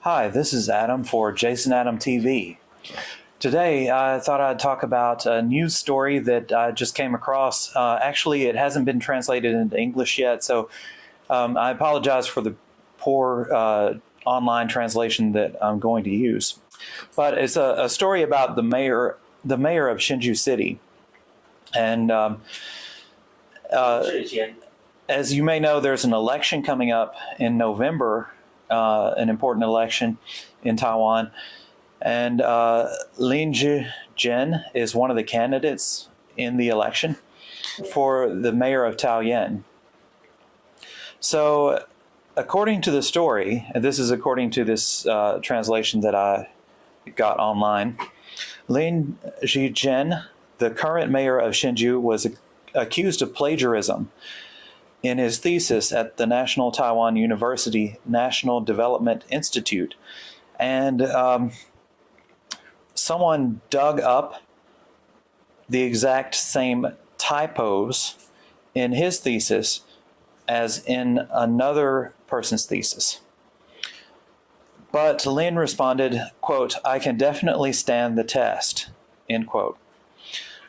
Hi, this is Adam for Jason Adam TV. Today, I thought I'd talk about a news story that I just came across. Actually, it hasn't been translated into English yet, so I apologize for the poor online translation that I'm going to use. But it's a story about the mayor of Hsinchu City. And as you may know, there's an election coming up in November, an important election in Taiwan. And Lin志坚is one of the candidates in the election for the mayor of Taoyuan. So according to the story, and this is according to this translation that I got online, Lin志坚, the current mayor of Hsinchu, was accused of plagiarism in his thesis at the National Taiwan University National Development Institute. And someone dug up the exact same typos in his thesis as in another person's thesis. But Lin responded, quote, "I can definitely stand the test," end quote.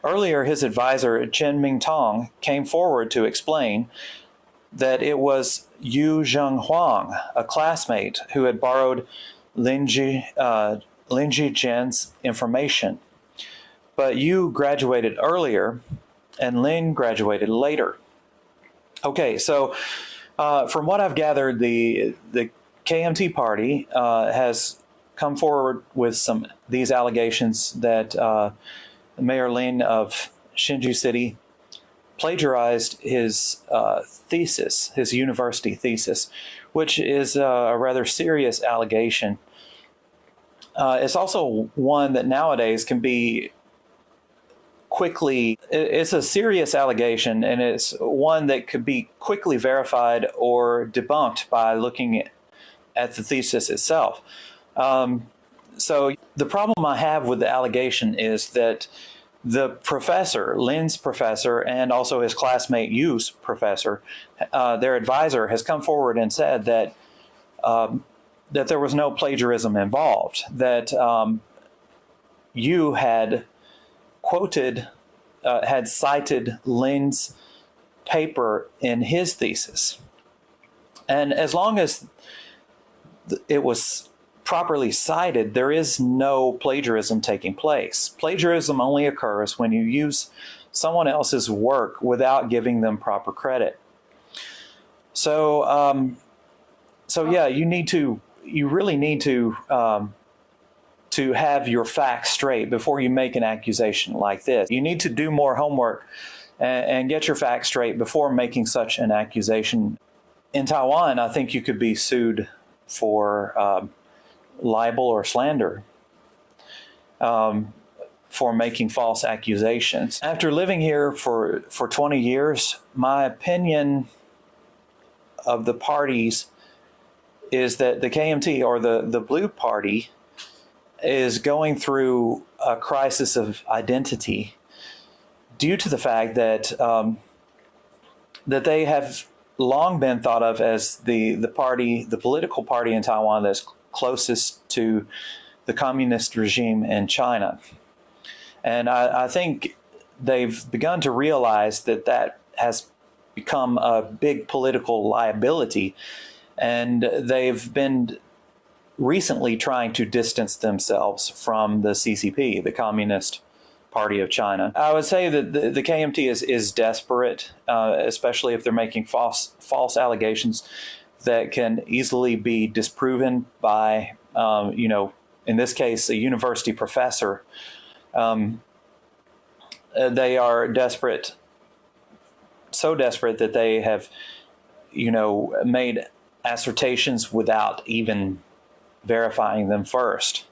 Earlier, his advisor, Chen Mingtong, came forward to explain that it was Yu Zhenghuang, a classmate, who had borrowed Lin志坚's information. But Yu graduated earlier, and Lin graduated later. Okay, so from what I've gathered, the KMT party has come forward with these allegations that Mayor Lin of Hsinchu City plagiarized his thesis, his university thesis, which is a rather serious allegation. It's also one that nowadays can be it's a serious allegation, and it's one that could be quickly verified or debunked by looking at the thesis itself. So the problem I have with the allegation is that the professor, Lin's professor, and also his classmate Yu's professor, their advisor, has come forward and said that that there was no plagiarism involved, that Yu had cited Lin's paper in his thesis. And as long as it was properly cited, there is no plagiarism taking place. Plagiarism only occurs when you use someone else's work without giving them proper credit. So, yeah, you really need to have your facts straight before you make an accusation like this. You need to do more homework and get your facts straight before making such an accusation. In Taiwan, I think you could be sued for libel or slander for making false accusations. After living here for 20 years, my opinion of the parties is that the KMT, or the Blue Party, is going through a crisis of identity due to the fact that that they have long been thought of as the political party in Taiwan that's closest to the communist regime in China. And I think they've begun to realize that has become a big political liability, and they've been recently trying to distance themselves from the CCP, the Communist Party of China. I would say that the KMT is desperate, especially if they're making false allegations that can easily be disproven by, in this case, a university professor. They are desperate, so desperate that they have, made assertions without even verifying them first.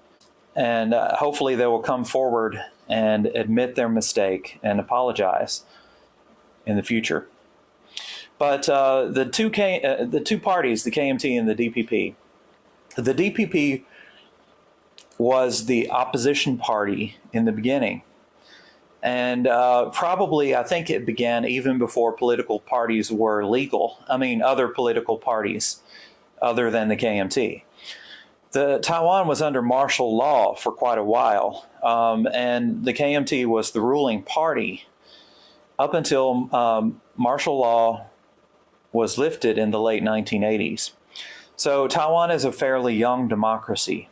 And hopefully they will come forward and admit their mistake and apologize in the future. But the two parties, the KMT and the DPP, the DPP was the opposition party in the beginning. And probably, I think it began even before political parties were legal. I mean, other political parties other than the KMT. Taiwan was under martial law for quite a while, and the KMT was the ruling party up until martial law was lifted in the late 1980s. So Taiwan is a fairly young democracy.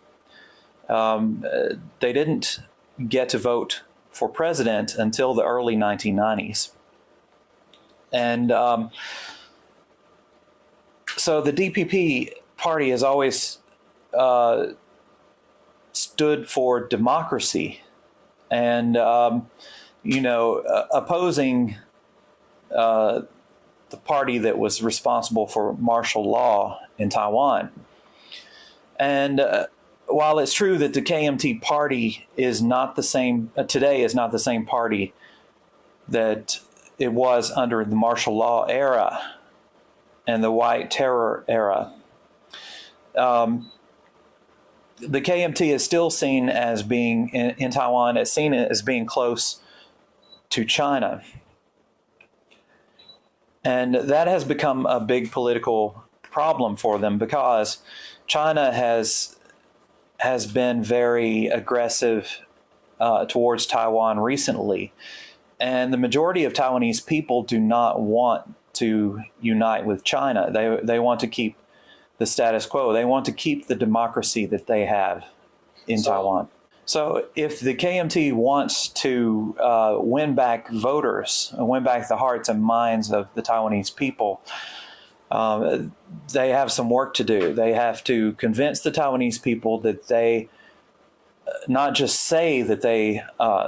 They didn't get to vote for president until the early 1990s. And so the DPP party has always stood for democracy and, opposing the party that was responsible for martial law in Taiwan. And while it's true that the KMT party is not the same, today is not the same party that it was under the martial law era and the white terror era, the KMT is still seen as being, in Taiwan, it's seen as being close to China. And that has become a big political problem for them because China has been very aggressive towards Taiwan recently. And the majority of Taiwanese people do not want to unite with China. They want to keep the status quo. They want to keep the democracy that they have in Taiwan. So if the KMT wants to win back voters, win back the hearts and minds of the Taiwanese people, they have some work to do. They have to convince the Taiwanese people that they not just say that they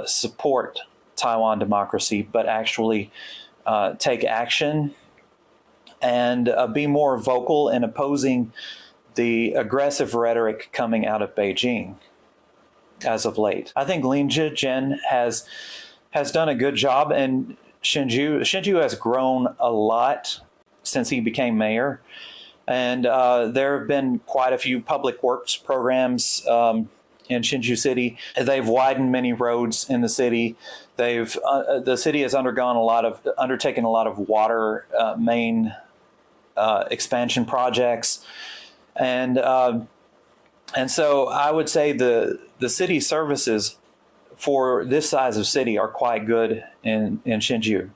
support Taiwan democracy, but actually take action and be more vocal in opposing the aggressive rhetoric coming out of Beijing as of late. I think Lin志坚has done a good job, and Hsinchu has grown a lot since he became mayor. And there have been quite a few public works programs in Hsinchu City. They've widened many roads in the city. The city has undertaken a lot of water main expansion projects, and so I would say the city services for this size of city are quite good in Hsinchu.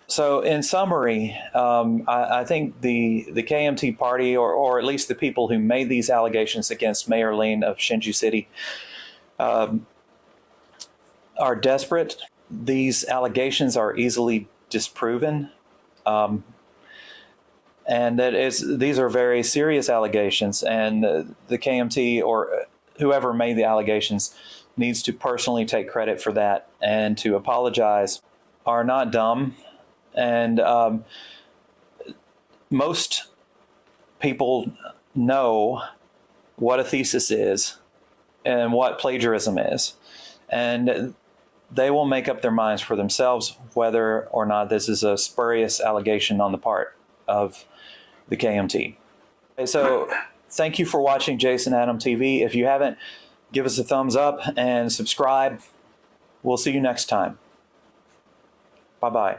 So in summary, I think the KMT party, or at least the people who made these allegations against Mayor Lin of Hsinchu City, are desperate. These allegations are easily disproven. And these are very serious allegations, and the KMT or whoever made the allegations needs to personally take credit for that and to apologize. Are not dumb, and most people know what a thesis is and what plagiarism is, and they will make up their minds for themselves whether or not this is a spurious allegation on the part of the KMT. So thank you for watching Jason Adam TV. If you haven't, give us a thumbs up and subscribe. We'll see you next time. Bye-bye.